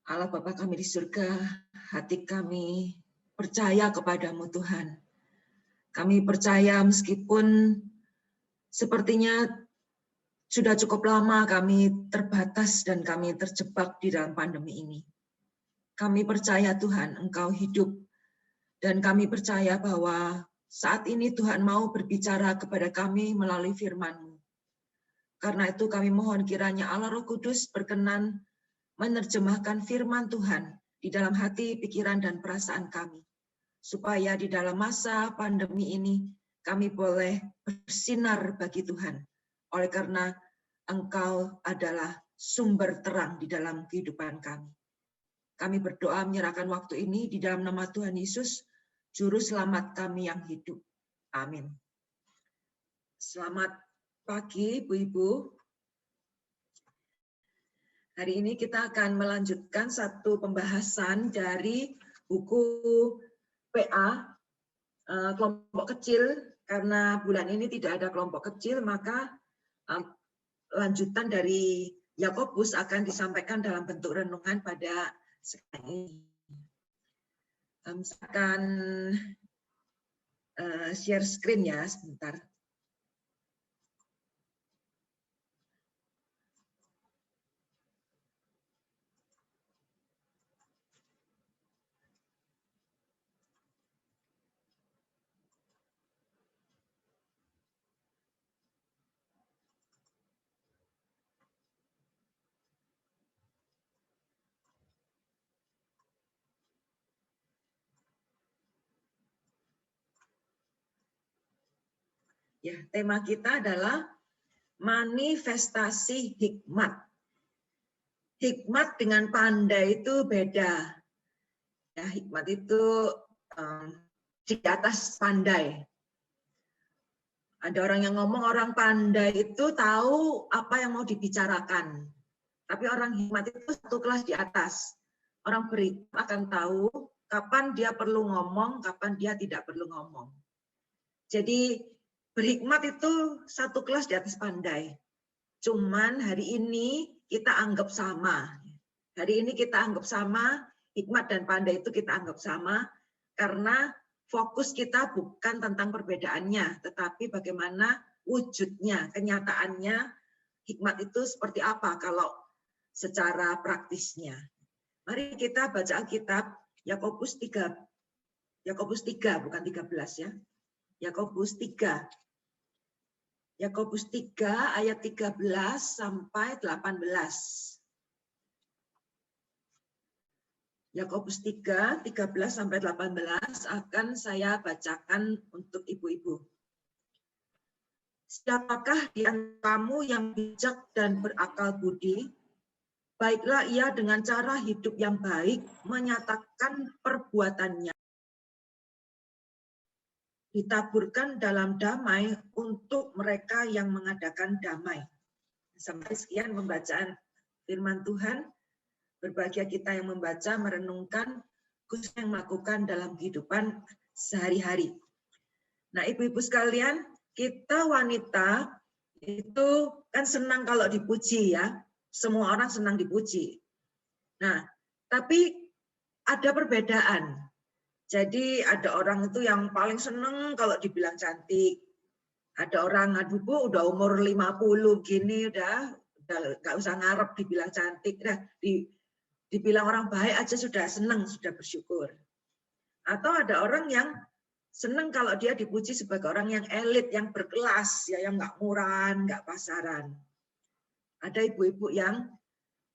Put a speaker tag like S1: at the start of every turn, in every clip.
S1: Allah Bapa kami di surga, hati kami percaya kepadamu Tuhan. Kami percaya meskipun sepertinya sudah cukup lama kami terbatas dan kami terjebak di dalam pandemi ini. Kami percaya Tuhan, Engkau hidup. Dan kami percaya bahwa saat ini Tuhan mau berbicara kepada kami melalui firman-Mu. Karena itu kami mohon kiranya Allah Roh Kudus berkenan menerjemahkan firman Tuhan di dalam hati, pikiran, dan perasaan kami. Supaya di dalam masa pandemi ini kami boleh bersinar bagi Tuhan. Oleh karena Engkau adalah sumber terang di dalam kehidupan kami. Kami berdoa menyerahkan waktu ini di dalam nama Tuhan Yesus, Juru Selamat kami yang hidup. Amin. Selamat pagi, Ibu-Ibu. Hari ini kita akan melanjutkan satu pembahasan dari buku PA, kelompok kecil. Karena bulan ini tidak ada kelompok kecil, maka lanjutan dari Yakobus akan disampaikan dalam bentuk renungan pada sekarang ini. Saya akan share screen ya sebentar. Ya, tema kita adalah manifestasi hikmat. Hikmat dengan pandai itu beda. Ya, hikmat itu di atas pandai. Ada orang yang ngomong orang pandai itu tahu apa yang mau dibicarakan. Tapi orang hikmat itu satu kelas di atas. Orang berhikmat akan tahu kapan dia perlu ngomong, kapan dia tidak perlu ngomong. Jadi berhikmat itu satu kelas di atas pandai. Cuman hari ini kita anggap sama. Hari ini kita anggap sama, hikmat dan pandai itu kita anggap sama, karena fokus kita bukan tentang perbedaannya, tetapi bagaimana wujudnya, kenyataannya, hikmat itu seperti apa kalau secara praktisnya. Mari kita baca Alkitab, Yakobus 3, bukan 13 ya. Yakobus 3. Yakobus 3 ayat 13 sampai 18. Yakobus 3, 13 sampai 18 akan saya bacakan untuk ibu-ibu. Siapakah di antara kamu yang bijak dan berakal budi? Baiklah ia dengan cara hidup yang baik menyatakan perbuatannya. Ditaburkan dalam damai untuk mereka yang mengadakan damai. Sampai sekian pembacaan firman Tuhan. Berbahagia kita yang membaca, merenungkan, khususnya yang melakukan dalam kehidupan sehari-hari. Nah, ibu-ibu sekalian, kita wanita itu kan senang kalau dipuji ya. Semua orang senang dipuji. Nah, tapi ada perbedaan. Jadi ada orang itu yang paling seneng kalau dibilang cantik. Ada orang, aduh Bu, udah umur 50 gini, udah nggak usah ngarep dibilang cantik. Nah, dibilang orang baik aja sudah seneng, sudah bersyukur. Atau ada orang yang seneng kalau dia dipuji sebagai orang yang elit, yang berkelas, ya, yang nggak murahan, nggak pasaran. Ada ibu-ibu yang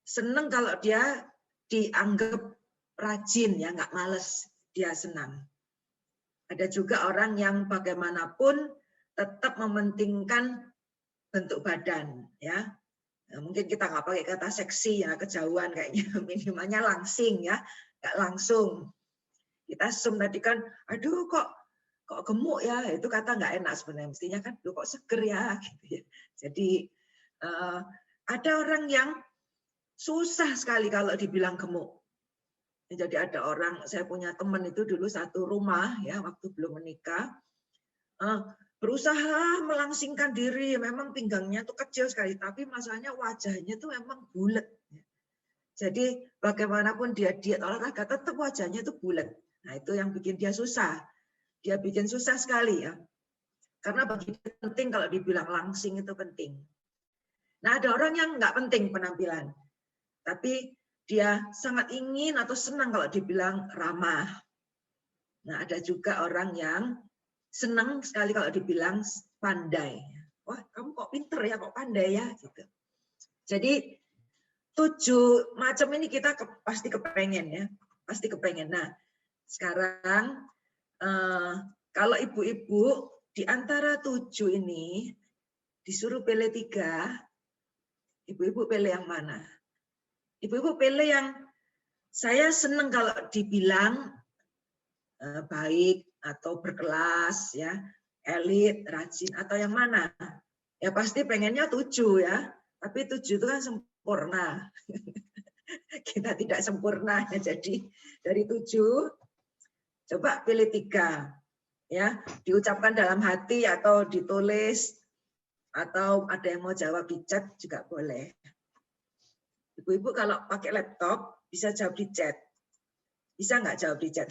S1: seneng kalau dia dianggap rajin, ya nggak males. Dia senang. Ada juga orang yang bagaimanapun tetap mementingkan bentuk badan, ya. Nah, mungkin kita nggak pakai kata seksi ya, kejauhan kayaknya, minimalnya langsing ya, nggak langsung. Kita zoom tadi kan, aduh kok gemuk ya, itu kata nggak enak sebenarnya, mestinya kan, kok seger ya, gitu ya. Jadi ada orang yang susah sekali kalau dibilang gemuk. Jadi ada orang, saya punya teman itu dulu satu rumah ya waktu belum menikah, berusaha melangsingkan diri, memang pinggangnya tuh kecil sekali, tapi masalahnya wajahnya tuh memang bulat. Jadi bagaimanapun dia diet olahraga, tetap wajahnya itu bulat. Nah itu yang bikin dia susah. Dia bikin susah sekali ya. Karena bagi dia penting kalau dibilang langsing itu penting. Nah ada orang yang nggak penting penampilan. Tapi dia sangat ingin atau senang kalau dibilang ramah. Nah ada juga orang yang senang sekali kalau dibilang pandai. Wah kamu kok pinter ya, kok pandai ya. Gitu. Jadi 7 macam ini kita pasti kepengen ya, pasti kepengen. Nah, sekarang kalau ibu-ibu di antara 7 ini disuruh pilih 3, ibu-ibu pilih yang mana? Ibu-ibu pilih yang saya senang kalau dibilang baik atau berkelas ya, elit, rajin atau yang mana? Ya pasti pengennya 7 ya, tapi 7 itu kan sempurna. Kita tidak sempurna, jadi dari 7 coba pilih 3 ya, diucapkan dalam hati atau ditulis atau ada yang mau jawab di chat juga boleh. Ibu-ibu kalau pakai laptop bisa jawab di chat, bisa nggak jawab di chat?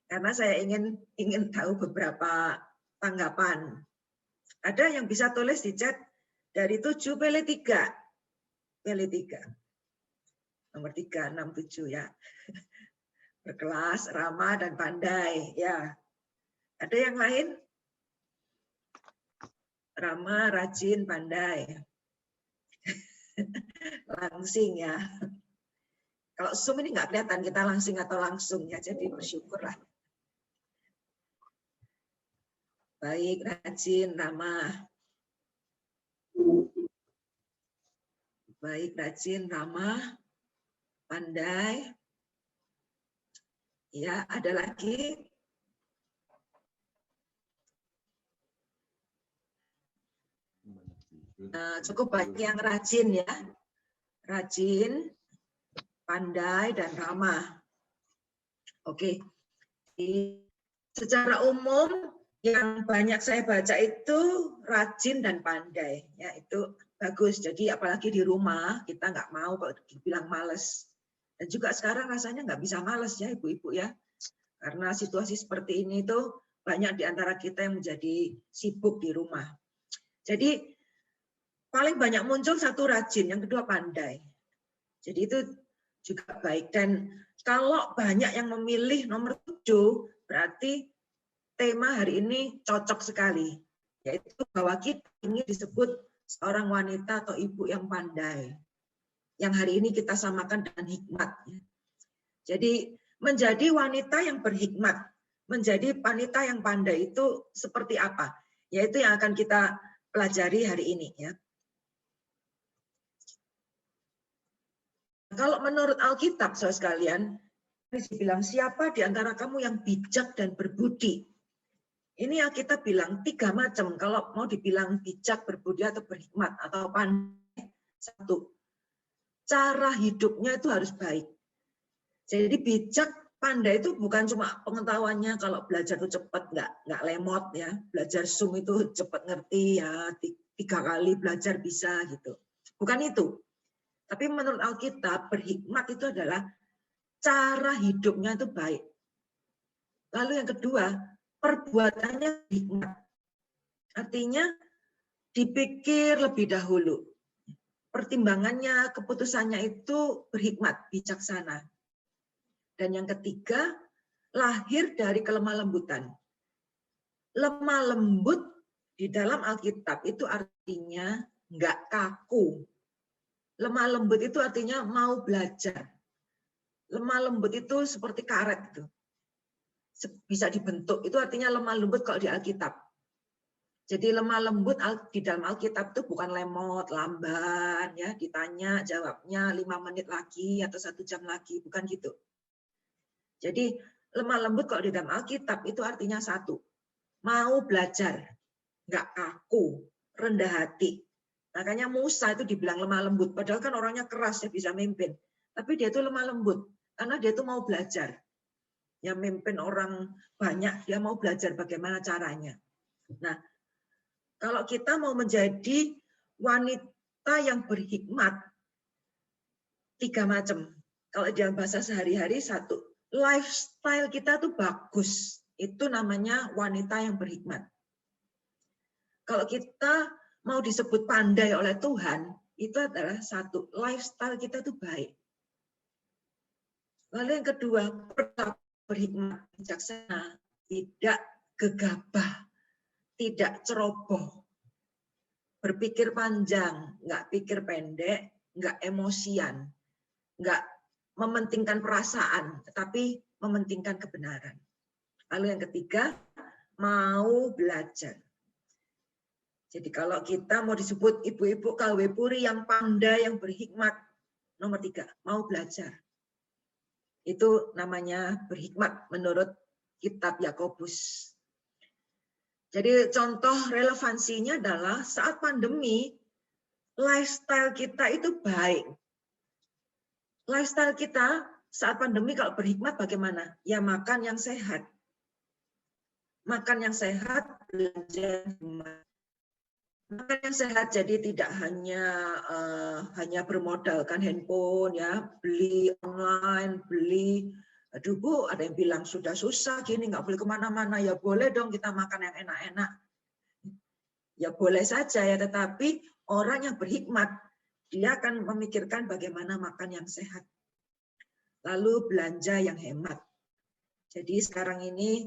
S1: Karena saya ingin tahu beberapa tanggapan. Ada yang bisa tulis di chat dari 7 pilih 3. Pilih 3. Nomor 3, 6, 7 ya. Berkelas, ramah, dan pandai. Ya. Ada yang lain? Ramah, rajin, pandai. Langsing ya. Kalau Zoom ini nggak kelihatan kita langsing atau langsung ya, jadi bersyukurlah. Baik, rajin, ramah. Baik, rajin, ramah, pandai. Ya, ada lagi. Cukup banyak yang rajin ya. Rajin, pandai, dan ramah. Oke. Secara umum yang banyak saya baca itu rajin dan pandai. Ya, itu bagus. Jadi apalagi di rumah kita nggak mau kalau dibilang males. Dan juga sekarang rasanya nggak bisa males ya ibu-ibu ya. Karena situasi seperti ini tuh banyak di antara kita yang menjadi sibuk di rumah. Jadi paling banyak muncul satu rajin, yang kedua pandai. Jadi itu juga baik. Dan kalau banyak yang memilih nomor 7, berarti tema hari ini cocok sekali. Yaitu bahwa kita ingin disebut seorang wanita atau ibu yang pandai. Yang hari ini kita samakan dengan hikmat. Jadi menjadi wanita yang berhikmat, menjadi wanita yang pandai itu seperti apa? Yaitu yang akan kita pelajari hari ini ya. Kalau menurut Alkitab, saudara sekalian, dibilang siapa di antara kamu yang bijak dan berbudi? Ini Alkitab bilang 3 macam. Kalau mau dibilang bijak, berbudi atau berhikmat atau pandai, 1. Cara hidupnya itu harus baik. Jadi bijak, pandai itu bukan cuma pengetahuannya kalau belajar itu cepat, nggak lemot ya. Belajar Zoom itu cepat ngerti ya, 3 kali belajar bisa gitu. Bukan itu. Tapi menurut Alkitab, berhikmat itu adalah cara hidupnya itu baik. Lalu yang kedua, perbuatannya hikmat. Artinya dipikir lebih dahulu. Pertimbangannya, keputusannya itu berhikmat, bijaksana. Dan yang ketiga, lahir dari kelemah lembutan. Lemah lembut di dalam Alkitab itu artinya nggak kaku. Lemah lembut itu artinya mau belajar. Lemah lembut itu seperti karet itu. Bisa dibentuk. Itu artinya lemah lembut kalau di Alkitab. Jadi lemah lembut di dalam Alkitab itu bukan lemot, lamban, ya ditanya jawabnya 5 menit lagi atau 1 jam lagi, bukan gitu. Jadi lemah lembut kalau di dalam Alkitab itu artinya 1, mau belajar, nggak kaku, rendah hati. Makanya Musa itu dibilang lemah lembut, padahal kan orangnya keras ya bisa mimpin. Tapi dia itu lemah lembut, karena dia itu mau belajar. Yang mimpin orang banyak, dia mau belajar bagaimana caranya. Nah, kalau kita mau menjadi wanita yang berhikmat, 3 macam. Kalau dalam bahasa sehari-hari 1, lifestyle kita tuh bagus. Itu namanya wanita yang berhikmat. Kalau kita mau disebut pandai oleh Tuhan, itu adalah 1, lifestyle kita tuh baik. Lalu yang kedua, berhikmat, bijaksana, tidak gegabah, tidak ceroboh, berpikir panjang, nggak pikir pendek, nggak emosian, nggak mementingkan perasaan, tetapi mementingkan kebenaran. Lalu yang ketiga, mau belajar. Jadi kalau kita mau disebut ibu-ibu KW Puri yang pandai, yang berhikmat, nomor 3, mau belajar. Itu namanya berhikmat menurut kitab Yakobus. Jadi contoh relevansinya adalah saat pandemi, lifestyle kita itu baik. Lifestyle kita saat pandemi kalau berhikmat bagaimana? Ya makan yang sehat. Makan yang sehat, belanja hemat. Makan yang sehat jadi tidak hanya bermodalkan handphone ya, beli online, beli. Aduh Bu, ada yang bilang sudah susah gini, nggak boleh kemana-mana. Ya boleh dong kita makan yang enak-enak. Ya boleh saja ya, tetapi orang yang berhikmat, dia akan memikirkan bagaimana makan yang sehat. Lalu belanja yang hemat. Jadi sekarang ini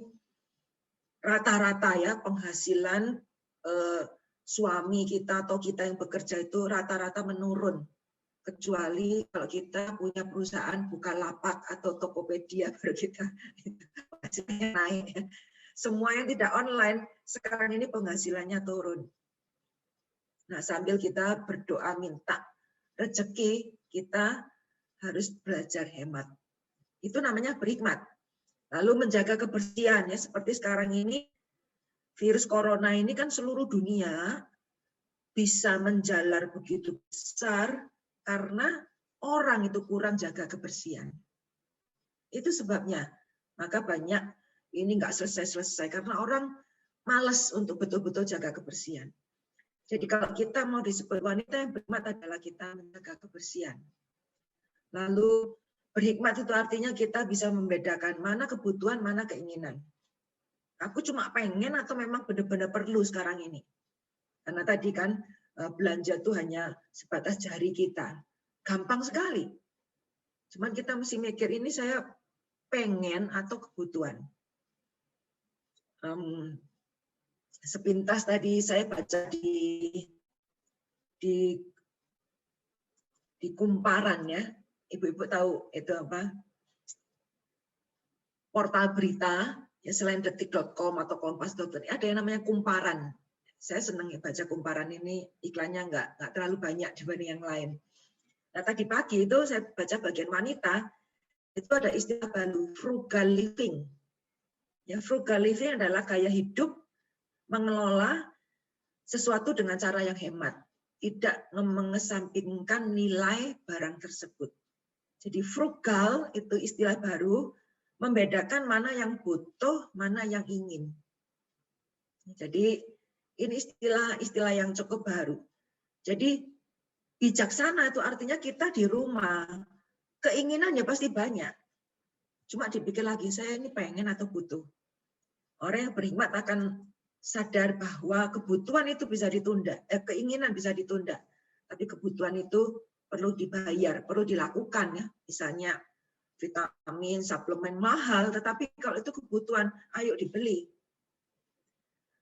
S1: rata-rata ya penghasilan suami kita atau kita yang bekerja itu rata-rata menurun. Kecuali kalau kita punya perusahaan Bukalapak atau Tokopedia baru kita penghasilannya naik. Semua yang tidak online sekarang ini penghasilannya turun. Nah, sambil kita berdoa minta rezeki, kita harus belajar hemat. Itu namanya berhikmat. Lalu menjaga kebersihan ya, seperti sekarang ini virus corona ini kan seluruh dunia bisa menjalar begitu besar karena orang itu kurang jaga kebersihan. Itu sebabnya. Maka banyak ini nggak selesai-selesai karena orang malas untuk betul-betul jaga kebersihan. Jadi kalau kita mau disebut wanita yang berhikmat adalah kita menjaga kebersihan. Lalu berhikmat itu artinya kita bisa membedakan mana kebutuhan, mana keinginan. Aku cuma pengen atau memang benar-benar perlu sekarang ini. Karena tadi kan belanja tuh hanya sebatas jari kita. Gampang sekali. Cuman kita mesti mikir ini saya pengen atau kebutuhan. Sepintas tadi saya baca di Kumparan ya. Ibu-ibu tahu itu apa? Portal berita. Ya, selain detik.com atau kompas.com, ada yang namanya Kumparan. Saya senang ya baca Kumparan ini, iklannya nggak terlalu banyak dibanding yang lain. Nah, tadi pagi itu saya baca bagian wanita, itu ada istilah baru, frugal living. Ya, frugal living adalah gaya hidup mengelola sesuatu dengan cara yang hemat, tidak mengesampingkan nilai barang tersebut. Jadi frugal itu istilah baru, membedakan mana yang butuh, mana yang ingin. Jadi ini istilah yang cukup baru. Jadi bijaksana itu artinya kita di rumah, keinginannya pasti banyak. Cuma dipikir lagi, saya ini pengen atau butuh. Orang yang berhikmat akan sadar bahwa kebutuhan itu bisa ditunda, keinginan bisa ditunda. Tapi kebutuhan itu perlu dibayar, perlu dilakukan ya. Misalnya vitamin, suplemen mahal, tetapi kalau itu kebutuhan, ayo dibeli.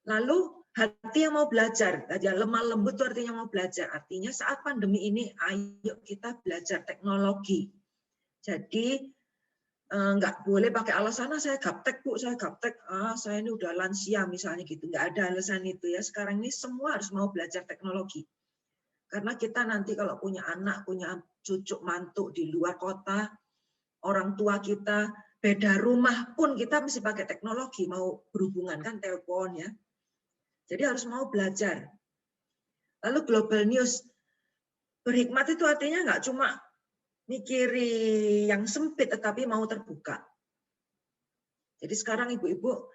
S1: Lalu hati yang mau belajar, lemah lembut itu artinya mau belajar. Artinya saat pandemi ini, ayo kita belajar teknologi. Jadi nggak boleh pakai alasan, saya gaptek Bu, saya gaptek, saya ini udah lansia misalnya gitu. Nggak ada alasan itu ya. Sekarang ini semua harus mau belajar teknologi. Karena kita nanti kalau punya anak, punya cucu mantu di luar kota, orang tua kita beda rumah pun kita mesti pakai teknologi, mau berhubungan kan telepon ya. Jadi harus mau belajar. Lalu global news, berhikmat itu artinya nggak cuma mikiri yang sempit, tetapi mau terbuka. Jadi sekarang ibu-ibu,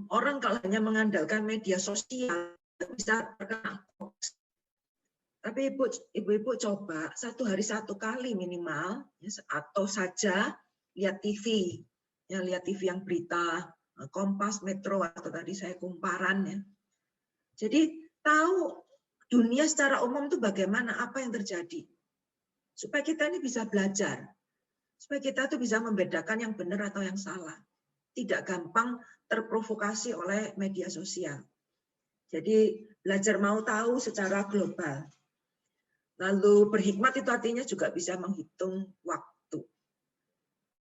S1: orang kalau hanya mengandalkan media sosial bisa terkena hoax. Tapi ibu-ibu coba 1 hari 1 kali minimal, ya, atau saja lihat TV, ya, lihat TV yang berita Kompas, Metro, atau tadi saya Kumparan, ya. Jadi tahu dunia secara umum itu bagaimana, apa yang terjadi, supaya kita ini bisa belajar, supaya kita tuh bisa membedakan yang benar atau yang salah, tidak gampang terprovokasi oleh media sosial. Jadi belajar mau tahu secara global. Lalu berhikmat itu artinya juga bisa menghitung waktu.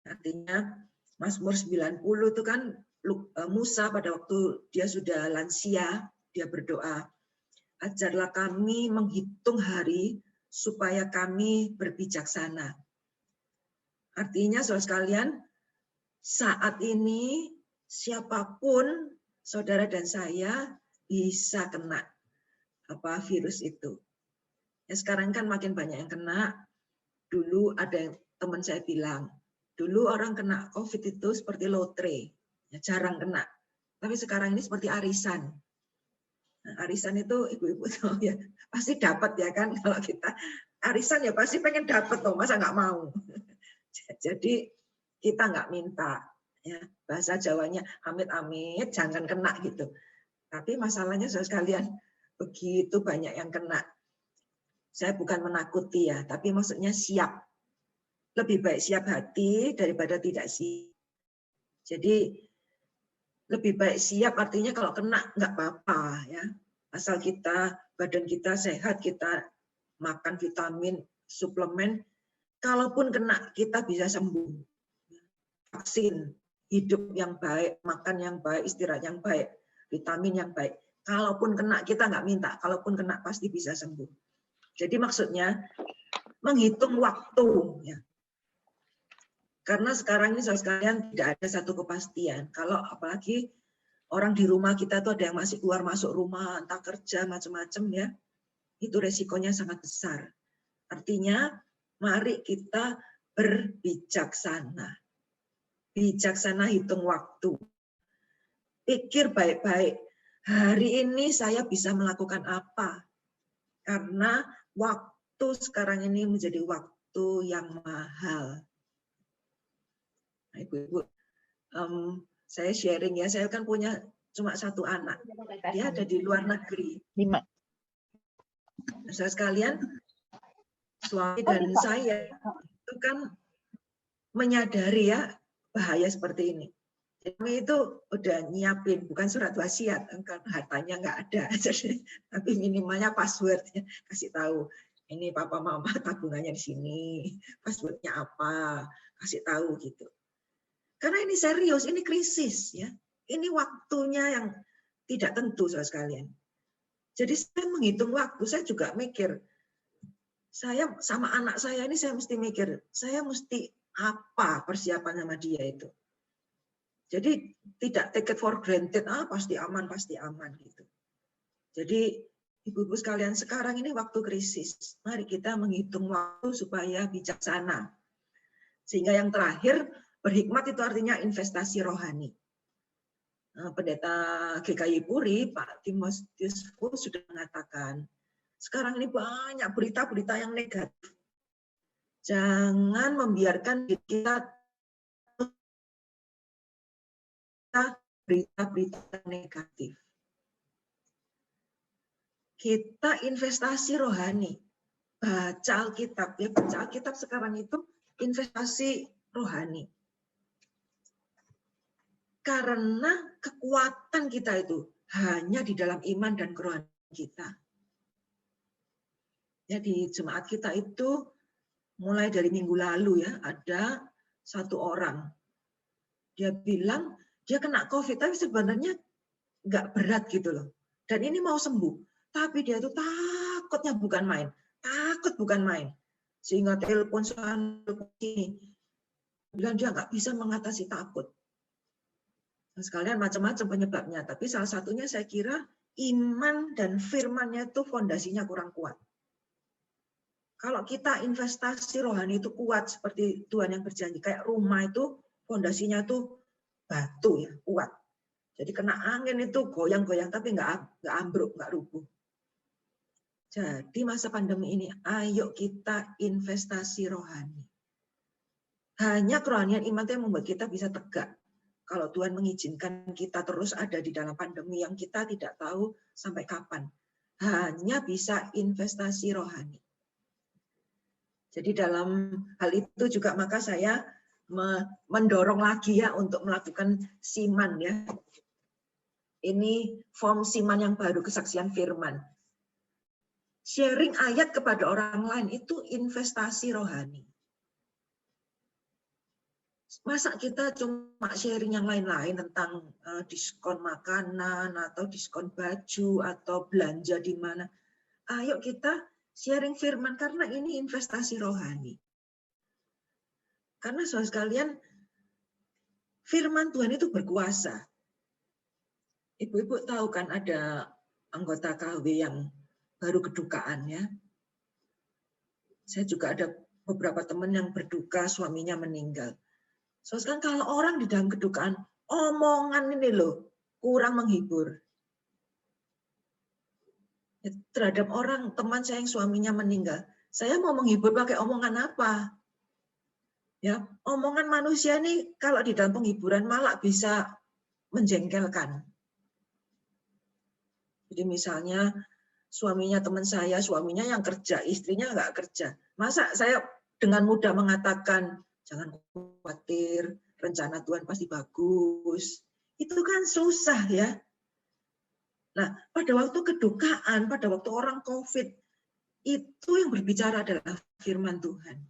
S1: Artinya Mazmur 90 itu kan Musa pada waktu dia sudah lansia, dia berdoa, ajarlah kami menghitung hari supaya kami berbijaksana. Artinya saudara sekalian, saat ini siapapun saudara dan saya bisa kena virus itu. Ya, sekarang kan makin banyak yang kena. Dulu ada yang teman saya bilang, dulu orang kena COVID itu seperti lotre, ya, jarang kena. Tapi sekarang ini seperti arisan. Nah, arisan itu ibu-ibu tahu ya, pasti dapat ya kan, kalau kita arisan ya pasti pengen dapat toh, masa nggak mau. Jadi kita nggak minta, ya, bahasa Jawanya amit-amit jangan kena gitu. Tapi masalahnya saudara sekalian, begitu banyak yang kena. Saya bukan menakuti ya, tapi maksudnya siap. Lebih baik siap hati daripada tidak siap. Jadi lebih baik siap artinya kalau kena nggak apa-apa ya. Asal kita, badan kita sehat, kita makan vitamin, suplemen, kalaupun kena kita bisa sembuh. Vaksin, hidup yang baik, makan yang baik, istirahat yang baik, vitamin yang baik. Kalaupun kena kita nggak minta, kalaupun kena pasti bisa sembuh. Jadi maksudnya menghitung waktu, ya. Karena sekarang ini saudara sekalian tidak ada satu kepastian. Kalau apalagi orang di rumah kita tuh ada yang masih keluar masuk rumah, entah kerja macam-macam ya, itu resikonya sangat besar. Artinya mari kita berbijaksana, bijaksana hitung waktu. Pikir baik-baik. Hari ini saya bisa melakukan apa? Karena waktu sekarang ini menjadi waktu yang mahal. Nah, ibu-ibu, saya sharing ya, saya kan punya cuma 1 anak. Dia ada di luar negeri.
S2: 5.
S1: Saudara sekalian, suami dan saya itu kan menyadari ya bahaya seperti ini. Kami itu udah nyiapin, bukan surat wasiat, kan hartanya nggak ada, tapi minimalnya passwordnya kasih tahu. Ini papa mama tabungannya di sini, passwordnya apa, kasih tahu gitu. Karena ini serius, ini krisis ya, ini waktunya yang tidak tentu saudara sekalian. Jadi saya menghitung waktu, saya juga mikir, saya sama anak saya ini saya mesti mikir, saya mesti apa persiapan sama dia itu. Jadi tidak take it for granted, pasti aman gitu. Jadi ibu-ibu sekalian, sekarang ini waktu krisis. Mari kita menghitung waktu supaya bijaksana. Sehingga yang terakhir, berhikmat itu artinya investasi rohani. Pendeta GKI Puri, Pak Timotius sudah mengatakan, sekarang ini banyak berita-berita yang negatif. Jangan membiarkan kita berita-berita negatif. Kita investasi rohani. Baca Alkitab. Ya, baca Alkitab sekarang itu investasi rohani. Karena kekuatan kita itu hanya di dalam iman dan kerohanian kita. Ya, di jemaat kita itu mulai dari minggu lalu ya, ada 1 orang. Dia bilang, dia kena COVID, tapi sebenarnya nggak berat gitu loh. Dan ini mau sembuh. Tapi dia itu takutnya bukan main. Takut bukan main. Sehingga telepon sana, sini. Bilang dia nggak bisa mengatasi takut. Nah, sekalian macam-macam penyebabnya. Tapi salah satunya saya kira iman dan firman-nya itu fondasinya kurang kuat. Kalau kita investasi rohani itu kuat seperti Tuhan yang berjanji. Kayak rumah itu fondasinya itu batu ya, kuat. Jadi kena angin itu goyang-goyang tapi nggak ambruk, nggak rubuh. Jadi masa pandemi ini, ayo kita investasi rohani. Hanya kerohanian iman itu yang membuat kita bisa tegak. Kalau Tuhan mengizinkan kita terus ada di dalam pandemi yang kita tidak tahu sampai kapan. Hanya bisa investasi rohani. Jadi dalam hal itu juga maka saya mendorong lagi ya untuk melakukan siman ya. Ini form siman yang baru, kesaksian firman. Sharing ayat kepada orang lain itu investasi rohani. Masa kita cuma sharing yang lain-lain tentang diskon makanan atau diskon baju atau belanja di mana. Ayo kita sharing firman karena ini investasi rohani. Karena saudara sekalian, firman Tuhan itu berkuasa. Ibu-ibu tahu kan ada anggota KW yang baru kedukaan ya. Saya juga ada beberapa teman yang berduka suaminya meninggal. So, sekarang kalau orang di dalam kedukaan, omongan ini loh, kurang menghibur. Terhadap orang, teman saya yang suaminya meninggal, saya mau menghibur pakai omongan apa? Ya, omongan manusia ini kalau di dalam penghiburan malah bisa menjengkelkan. Jadi misalnya suaminya teman saya, suaminya yang kerja, istrinya nggak kerja. Masa saya dengan mudah mengatakan, jangan khawatir, rencana Tuhan pasti bagus. Itu kan susah ya. Nah, pada waktu kedukaan, pada waktu orang COVID, itu yang berbicara adalah firman Tuhan.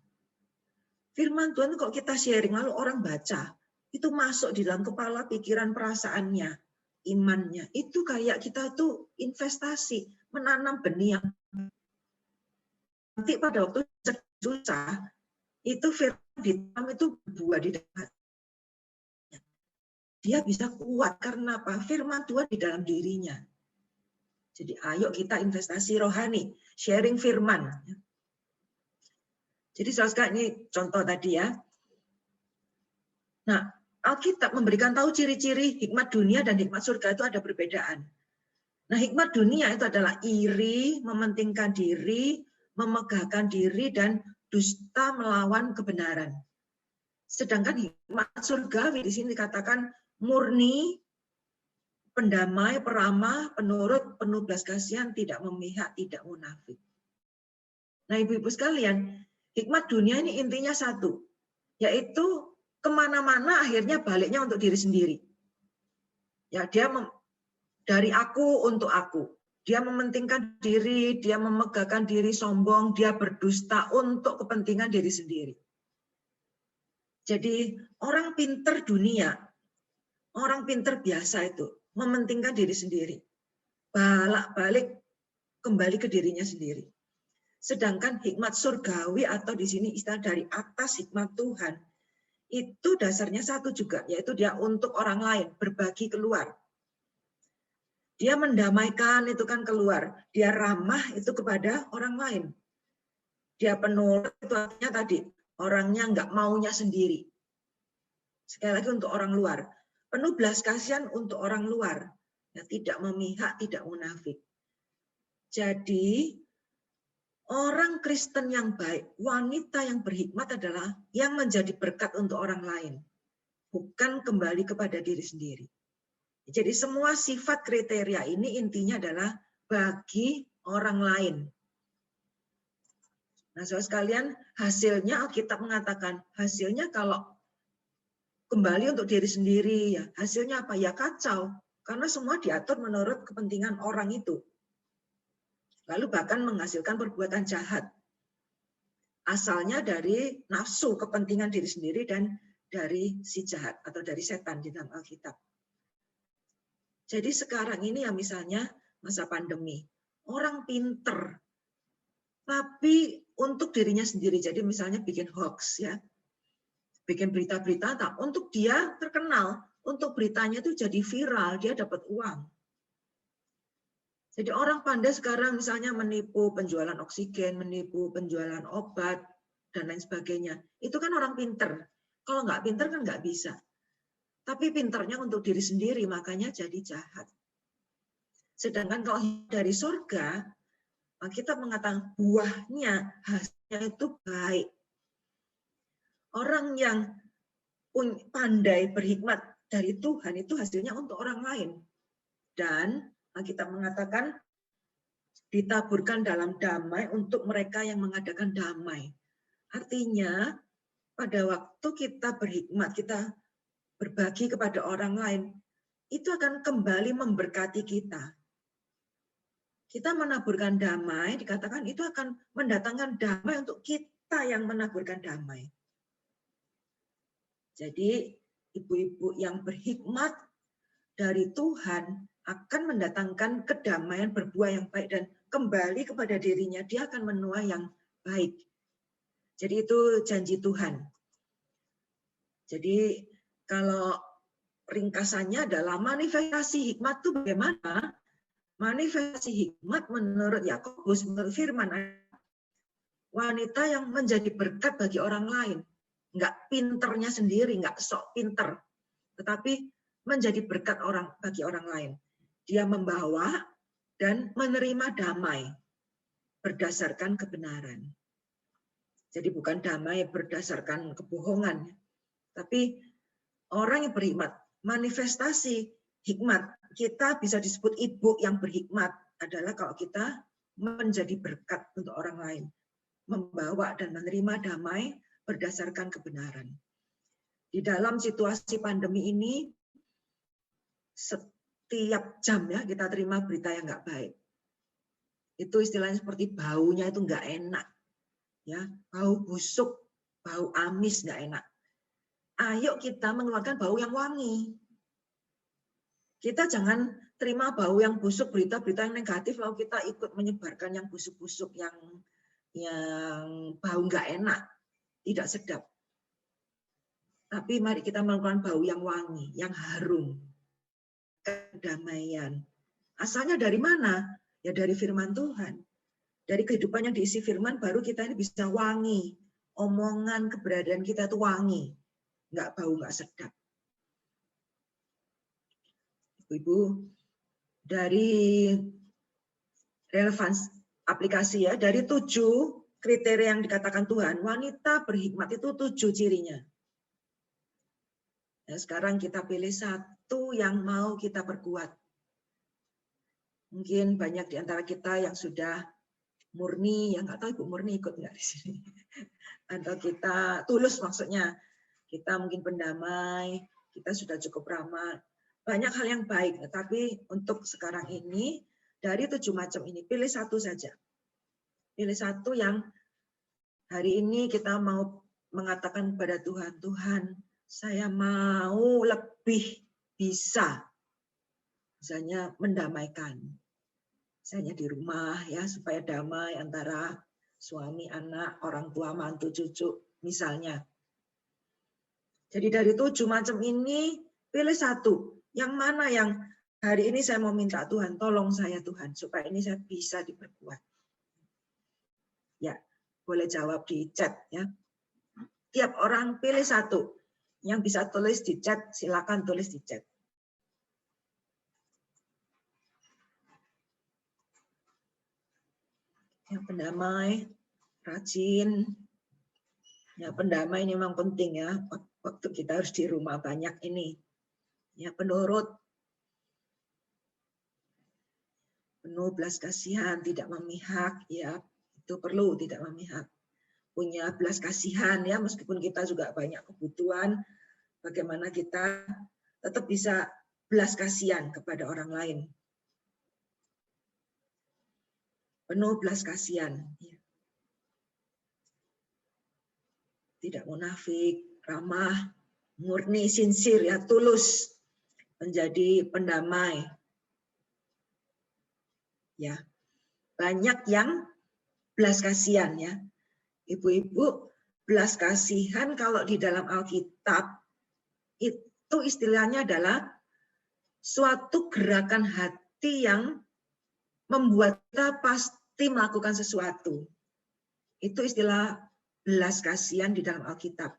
S1: Firman Tuhan kalau kita sharing, lalu orang baca, itu masuk di dalam kepala, pikiran, perasaannya, imannya. Itu kayak kita tuh investasi, menanam benih yang nanti pada waktu susah, itu firman ditanam itu berbuah di dalam. Dia bisa kuat karena apa? Firman Tuhan di dalam dirinya. Jadi ayo kita investasi rohani, sharing firman. Jadi saudara ini contoh tadi ya. Nah, Alkitab memberikan tahu ciri-ciri hikmat dunia dan hikmat surga itu ada perbedaan. Nah, hikmat dunia itu adalah iri, mementingkan diri, memegahkan diri, dan dusta melawan kebenaran. Sedangkan hikmat surgawi di sini dikatakan murni, pendamai, peramah, penurut, penuh belas kasihan, tidak memihak, tidak munafik. Nah, ibu-ibu sekalian, hikmat dunia ini intinya satu, yaitu kemana-mana akhirnya baliknya untuk diri sendiri. Ya, dia dari aku untuk aku. Dia mementingkan diri, dia memegahkan diri, sombong, dia berdusta untuk kepentingan diri sendiri. Jadi orang pinter dunia, orang pinter biasa itu mementingkan diri sendiri. Balik kembali ke dirinya sendiri. Sedangkan hikmat surgawi atau di sini istilah dari atas hikmat Tuhan, itu dasarnya satu juga, yaitu dia untuk orang lain, berbagi keluar. Dia mendamaikan itu kan keluar, dia ramah itu kepada orang lain. Dia penurut itu artinya tadi, orangnya nggak maunya sendiri. Sekali lagi untuk orang luar. Penuh belas kasihan untuk orang luar. Ya, tidak memihak, tidak munafik. Jadi, orang Kristen yang baik, wanita yang berhikmat adalah yang menjadi berkat untuk orang lain. Bukan kembali kepada diri sendiri. Jadi semua sifat kriteria ini intinya adalah bagi orang lain. Nah, saudara sekalian, hasilnya Alkitab mengatakan, hasilnya kalau kembali untuk diri sendiri, ya hasilnya apa? Ya kacau, karena semua diatur menurut kepentingan orang itu. Lalu bahkan menghasilkan perbuatan jahat. Asalnya dari nafsu, kepentingan diri sendiri, dan dari si jahat atau dari setan di dalam Alkitab. Jadi sekarang ini ya misalnya masa pandemi, orang pinter, tapi untuk dirinya sendiri. Jadi misalnya bikin hoax ya, bikin berita-berita, untuk dia terkenal, untuk beritanya itu jadi viral, dia dapat uang. Jadi orang pandai sekarang misalnya menipu penjualan oksigen, menipu penjualan obat, dan lain sebagainya. Itu kan orang pinter. Kalau nggak pinter kan nggak bisa. Tapi pinternya untuk diri sendiri, makanya jadi jahat. Sedangkan kalau dari surga, Kita mengatakan buahnya, hasilnya itu baik. Orang yang pandai berhikmat dari Tuhan itu hasilnya untuk orang lain. Dan kita mengatakan ditaburkan dalam damai untuk mereka yang mengadakan damai. Artinya pada waktu kita berhikmat, kita berbagi kepada orang lain, itu akan kembali memberkati kita. Kita menaburkan damai, dikatakan itu akan mendatangkan damai untuk kita yang menaburkan damai. Jadi ibu-ibu yang berhikmat dari Tuhan akan mendatangkan kedamaian, berbuah yang baik, dan kembali kepada dirinya, dia akan menuai yang baik. Jadi itu janji Tuhan. Jadi kalau ringkasannya adalah manifestasi hikmat itu bagaimana? Manifestasi hikmat menurut Yakobus, menurut firman, wanita yang menjadi berkat bagi orang lain. Enggak pinternya sendiri, enggak sok pinter, tetapi menjadi berkat bagi orang lain. Dia membawa dan menerima damai berdasarkan kebenaran. Jadi bukan damai berdasarkan kebohongan, tapi orang yang berhikmat, manifestasi hikmat, kita bisa disebut ibu yang berhikmat adalah kalau kita menjadi berkat untuk orang lain, membawa dan menerima damai berdasarkan kebenaran. Di dalam situasi pandemi ini, setiap jam ya kita terima berita yang nggak baik. Itu istilahnya seperti baunya itu nggak enak, ya, bau busuk, bau amis nggak enak. Ayo kita mengeluarkan bau yang wangi. Kita jangan terima bau yang busuk, berita-berita yang negatif, lalu kita ikut menyebarkan yang busuk-busuk, yang bau nggak enak, tidak sedap. Tapi mari kita melakukan bau yang wangi, yang harum, kedamaian. Asalnya dari mana? Ya dari firman Tuhan. Dari kehidupan yang diisi firman, baru kita ini bisa wangi. Omongan keberadaan kita itu wangi, nggak bau, nggak sedap. Ibu, dari relevansi aplikasi ya, dari 7 kriteria yang dikatakan Tuhan, wanita berhikmat itu 7 cirinya. Nah, sekarang kita pilih 1 yang mau kita perkuat. Mungkin banyak di antara kita yang sudah murni, yang nggak tahu Ibu Murni ikut nggak di sini. Atau kita tulus maksudnya, kita mungkin pendamai, kita sudah cukup ramah. Banyak hal yang baik, tetapi untuk sekarang ini, dari 7 macam ini, pilih 1 saja. Pilih 1 yang hari ini kita mau mengatakan kepada Tuhan, Tuhan, saya mau lebih bisa, misalnya mendamaikan. Misalnya di rumah, ya supaya damai antara suami, anak, orang tua, mantu, cucu, misalnya. Jadi dari 7 macam ini, pilih 1. Yang mana yang hari ini saya mau minta Tuhan, tolong saya Tuhan, supaya ini saya bisa diperkuat. Ya, boleh jawab di chat ya. Tiap orang pilih 1. Yang bisa tulis di chat, silakan tulis di chat. Yang pendamai, rajin. Ya, pendamai ini memang penting ya. Waktu kita harus di rumah banyak ini. Ya, penurut, penuh belas kasihan, tidak memihak, ya itu perlu, tidak memihak. Punya belas kasihan ya, meskipun kita juga banyak kebutuhan, bagaimana kita tetap bisa belas kasihan kepada orang lain. Penuh belas kasihan. Tidak munafik, ramah, murni, sincere ya, tulus. Menjadi pendamai. Ya. Banyak yang belas kasihan ya. Ibu-ibu, belas kasihan kalau di dalam Alkitab itu istilahnya adalah suatu gerakan hati yang membuat kita pasti melakukan sesuatu. Itu istilah belas kasihan di dalam Alkitab.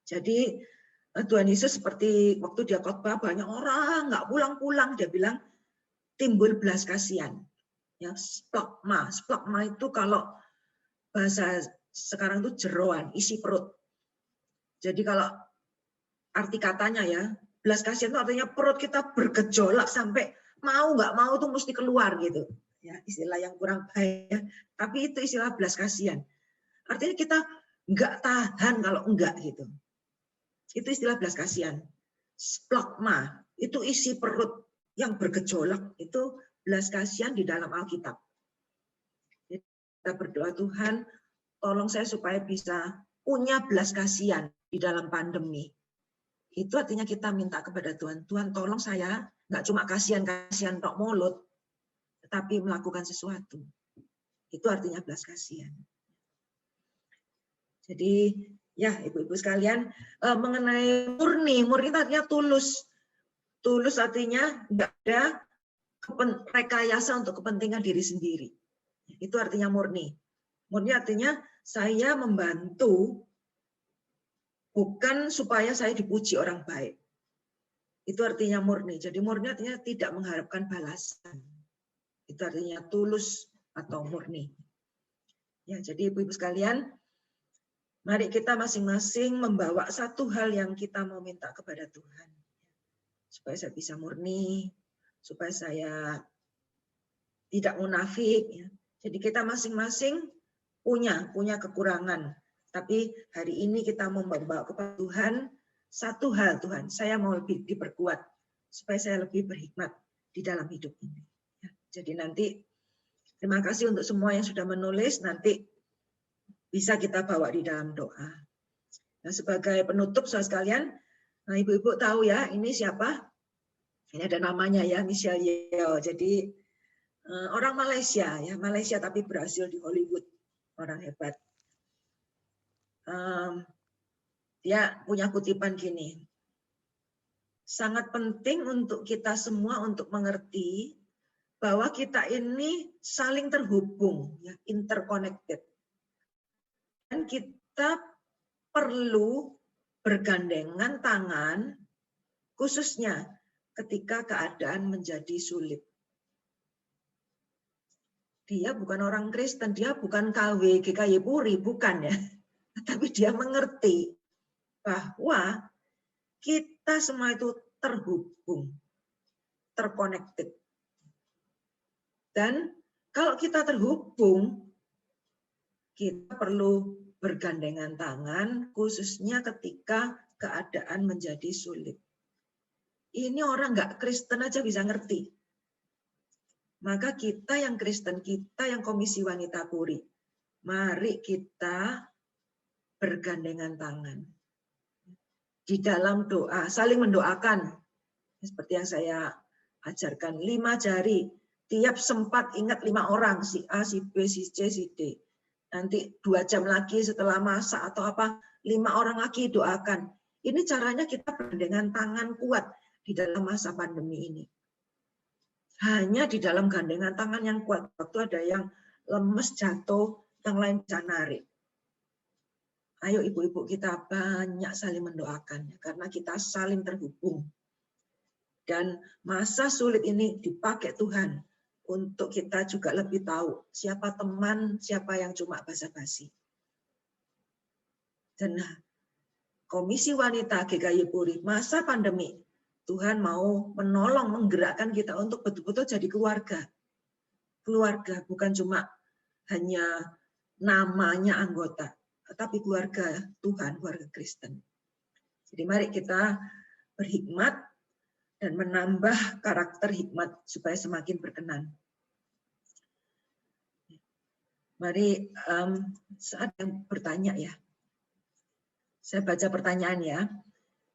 S1: Jadi Tuhan Yesus seperti waktu dia khotbah banyak orang nggak pulang-pulang, dia bilang timbul belas kasihan. Ya, splagma. Splagma itu kalau bahasa sekarang itu jeroan, isi perut. Jadi kalau arti katanya ya, belas kasihan itu artinya perut kita bergejolak sampai mau nggak mau tuh mesti keluar gitu. Ya, istilah yang kurang baik ya. Tapi itu istilah belas kasihan. Artinya kita nggak tahan kalau enggak gitu. Itu istilah belas kasihan. Splagma itu isi perut yang bergejolak, itu belas kasihan di dalam Alkitab. Kita berdoa, Tuhan, tolong saya supaya bisa punya belas kasihan di dalam pandemi. Itu artinya kita minta kepada Tuhan, Tuhan tolong saya nggak cuma kasihan-kasihan tok mulut, tetapi melakukan sesuatu. Itu artinya belas kasihan. Jadi ya ibu-ibu sekalian, mengenai murni itu artinya tulus. Tulus artinya nggak ada rekayasa untuk kepentingan diri sendiri. Itu artinya murni. Murni artinya saya membantu bukan supaya saya dipuji orang baik. Itu artinya murni. Jadi murni artinya tidak mengharapkan balasan. Itu artinya tulus atau murni. Ya, jadi ibu-ibu sekalian, mari kita masing-masing membawa satu hal yang kita mau minta kepada Tuhan. Supaya saya bisa murni, supaya saya tidak munafik. Ya. Jadi kita masing-masing punya kekurangan. Tapi hari ini kita membawa kepada Tuhan satu hal, Tuhan, saya mau lebih diperkuat supaya saya lebih berhikmat di dalam hidup ini. Ya. Jadi nanti terima kasih untuk semua yang sudah menulis, nanti bisa kita bawa di dalam doa. Nah, sebagai penutup saudara sekalian, nah, ibu-ibu tahu ya, ini siapa? Ini ada namanya ya, Michelle Yeoh. Jadi orang Malaysia ya, Malaysia tapi berhasil di Hollywood, orang hebat. Dia punya kutipan gini, sangat penting untuk kita semua untuk mengerti bahwa kita ini saling terhubung, ya, interconnected. Dan kita perlu bergandengan tangan, khususnya ketika keadaan menjadi sulit. Dia bukan orang Kristen, dia bukan KW, GKY Puri, bukan ya. Tapi dia mengerti bahwa kita semua itu terhubung, terconnected. Dan kalau kita terhubung, kita perlu bergandengan tangan, khususnya ketika keadaan menjadi sulit. Ini orang nggak Kristen aja bisa ngerti. Maka kita yang Kristen, kita yang Komisi Wanita Puri, mari kita bergandengan tangan. Di dalam doa, saling mendoakan. Seperti yang saya ajarkan, 5 jari. Tiap sempat ingat 5 orang, si A, si B, si C, si D. Nanti 2 jam lagi setelah masak atau apa, 5 orang lagi doakan. Ini caranya kita bergandengan tangan kuat di dalam masa pandemi ini. Hanya di dalam gandengan tangan yang kuat. Waktu ada yang lemes, jatuh, yang lain bisa narik. Ayo ibu-ibu kita banyak saling mendoakan. Karena kita saling terhubung. Dan masa sulit ini dipakai Tuhan untuk kita juga lebih tahu siapa teman, siapa yang cuma basa-basi. Dan Komisi Wanita GKY Puri, masa pandemi, Tuhan mau menolong, menggerakkan kita untuk betul-betul jadi keluarga. Keluarga, bukan cuma hanya namanya anggota, tetapi keluarga Tuhan, keluarga Kristen. Jadi mari kita berhikmat dan menambah karakter hikmat supaya semakin berkenan. Mari saat yang bertanya ya. Saya baca pertanyaan ya.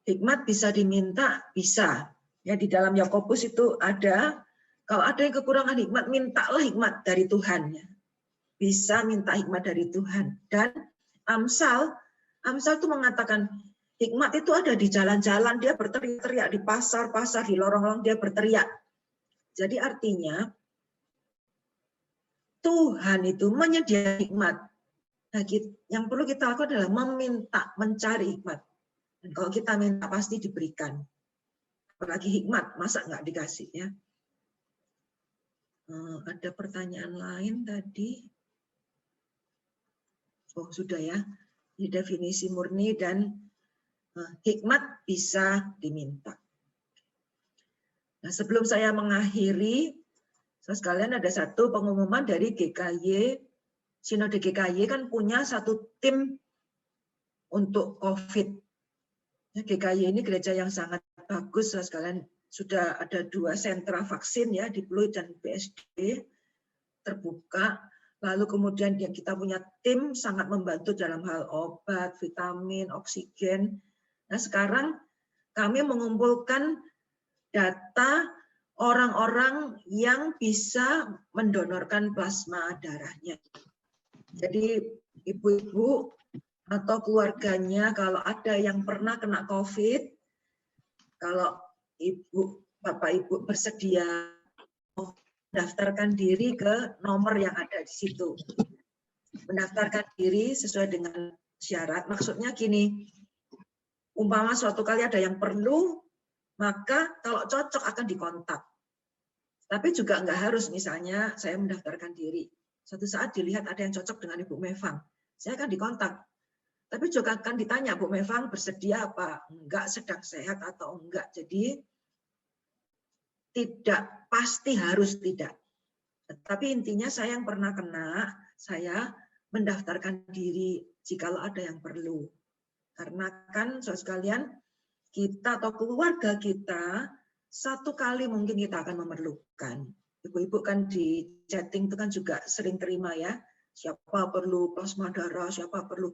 S1: Hikmat bisa diminta? Bisa. Ya, di dalam Yakobus itu ada, kalau ada yang kekurangan hikmat, mintalah hikmat dari Tuhan. Bisa minta hikmat dari Tuhan. Dan Amsal itu mengatakan, hikmat itu ada di jalan-jalan, dia berteriak-teriak, di pasar-pasar, di lorong-lorong dia berteriak. Jadi artinya, Tuhan itu menyediakan hikmat. Nah, yang perlu kita lakukan adalah meminta, mencari hikmat. Dan kalau kita minta pasti diberikan. Apalagi hikmat, masa nggak dikasih ya? Ada pertanyaan lain tadi. Oh, sudah ya. Di definisi murni dan hikmat bisa diminta. Nah, sebelum saya mengakhiri, sekalian ada satu pengumuman dari GKY. Sinode GKY kan punya satu tim untuk COVID. GKY ini gereja yang sangat bagus, sekalian sudah ada 2 sentra vaksin ya di Pluit dan BSD terbuka. Lalu kemudian kita punya tim sangat membantu dalam hal obat, vitamin, oksigen. Nah, sekarang kami mengumpulkan data orang-orang yang bisa mendonorkan plasma darahnya. Jadi ibu-ibu atau keluarganya kalau ada yang pernah kena COVID, kalau bapak ibu bersedia mendaftarkan diri ke nomor yang ada di situ. Mendaftarkan diri sesuai dengan syarat. Maksudnya gini, umpama suatu kali ada yang perlu, maka kalau cocok akan dikontak. Tapi juga nggak harus misalnya saya mendaftarkan diri. Suatu saat dilihat ada yang cocok dengan Ibu Mevang, saya akan dikontak. Tapi juga akan ditanya, Bu Mevang bersedia apa? Enggak, sedang sehat atau enggak. Jadi tidak pasti harus tidak. Tapi intinya saya yang pernah kena, saya mendaftarkan diri jikalau ada yang perlu. Karena kan saudara sekalian, kita atau keluarga kita satu kali mungkin kita akan memerlukan. Ibu-ibu kan di chatting itu kan juga sering terima ya, siapa perlu plasma darah, siapa perlu.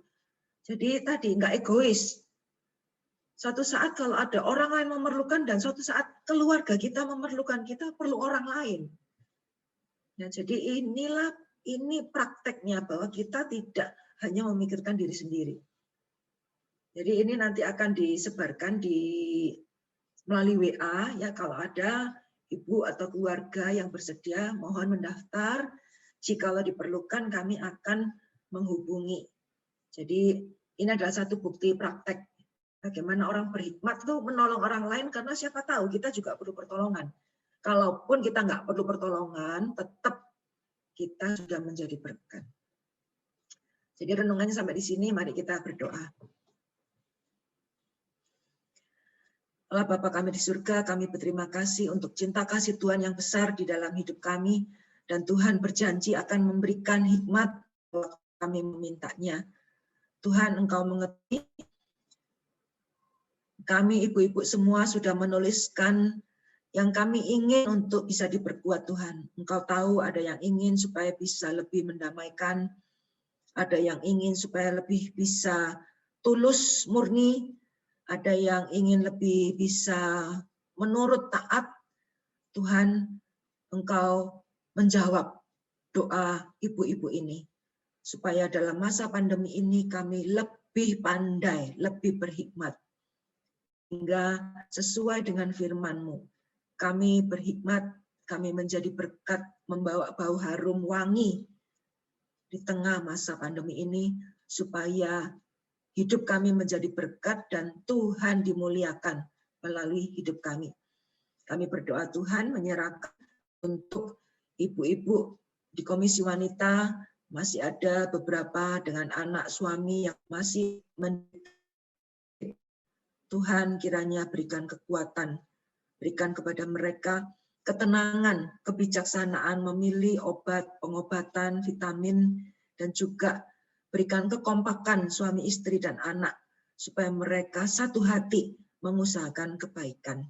S1: Jadi tadi nggak egois. Suatu saat kalau ada orang lain memerlukan dan suatu saat keluarga kita memerlukan, kita perlu orang lain. Nah, jadi ini prakteknya bahwa kita tidak hanya memikirkan diri sendiri. Jadi ini nanti akan disebarkan melalui WA ya, kalau ada ibu atau keluarga yang bersedia mohon mendaftar. Jikalau diperlukan kami akan menghubungi. Jadi ini adalah satu bukti praktek bagaimana orang berhikmat itu menolong orang lain, karena siapa tahu kita juga perlu pertolongan. Kalaupun kita nggak perlu pertolongan, tetap kita sudah menjadi berkat. Jadi renungannya sampai di sini, mari kita berdoa. Allah Bapa kami di surga, kami berterima kasih untuk cinta kasih Tuhan yang besar di dalam hidup kami, dan Tuhan berjanji akan memberikan hikmat kalau kami memintanya. Tuhan, Engkau mengerti, kami ibu-ibu semua sudah menuliskan yang kami ingin untuk bisa diperkuat Tuhan. Engkau tahu ada yang ingin supaya bisa lebih mendamaikan, ada yang ingin supaya lebih bisa tulus, murni, ada yang ingin lebih bisa menurut taat. Tuhan, Engkau menjawab doa ibu-ibu ini, supaya dalam masa pandemi ini kami lebih pandai, lebih berhikmat, hingga sesuai dengan firman-Mu. Kami berhikmat, kami menjadi berkat, membawa bau harum wangi di tengah masa pandemi ini, supaya hidup kami menjadi berkat dan Tuhan dimuliakan melalui hidup kami. Kami berdoa Tuhan menyerahkan untuk ibu-ibu di Komisi Wanita, masih ada beberapa dengan anak suami yang masih Tuhan kiranya berikan kekuatan, berikan kepada mereka ketenangan, kebijaksanaan memilih obat, pengobatan, vitamin, dan juga berikan kekompakan suami istri dan anak, supaya mereka satu hati mengusahakan kebaikan.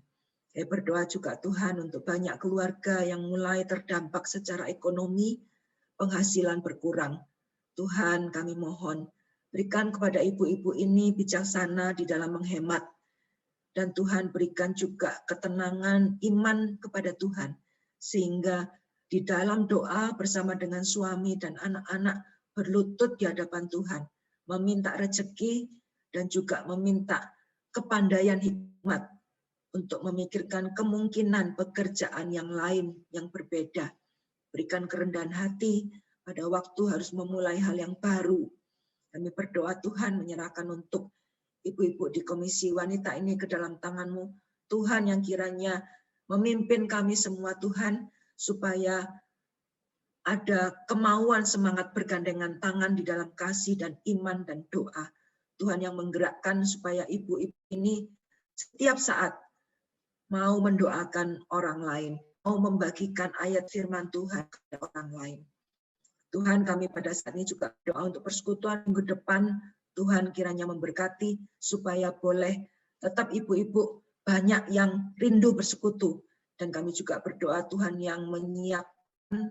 S1: Saya berdoa juga Tuhan untuk banyak keluarga yang mulai terdampak secara ekonomi, penghasilan berkurang. Tuhan kami mohon, berikan kepada ibu-ibu ini bijaksana di dalam menghemat. Dan Tuhan berikan juga ketenangan iman kepada Tuhan. Sehingga di dalam doa bersama dengan suami dan anak-anak berlutut di hadapan Tuhan. Meminta rezeki dan juga meminta kepandaian hikmat untuk memikirkan kemungkinan pekerjaan yang lain yang berbeda. Berikan kerendahan hati pada waktu harus memulai hal yang baru. Kami berdoa Tuhan menyerahkan untuk ibu-ibu di Komisi Wanita ini ke dalam tangan-Mu. Tuhan yang kiranya memimpin kami semua Tuhan, supaya ada kemauan semangat bergandengan tangan di dalam kasih dan iman dan doa. Tuhan yang menggerakkan supaya ibu-ibu ini setiap saat mau mendoakan orang lain, mau membagikan ayat firman Tuhan kepada orang lain. Tuhan, kami pada saat ini juga berdoa untuk persekutuan minggu depan. Tuhan kiranya memberkati supaya boleh tetap ibu-ibu banyak yang rindu bersekutu. Dan kami juga berdoa Tuhan yang menyiapkan,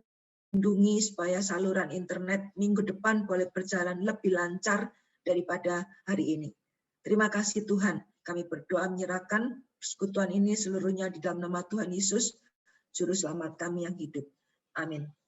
S1: lindungi supaya saluran internet minggu depan boleh berjalan lebih lancar daripada hari ini. Terima kasih Tuhan. Kami berdoa menyerahkan persekutuan ini seluruhnya di dalam nama Tuhan Yesus, Juru Selamat kami yang hidup. Amin.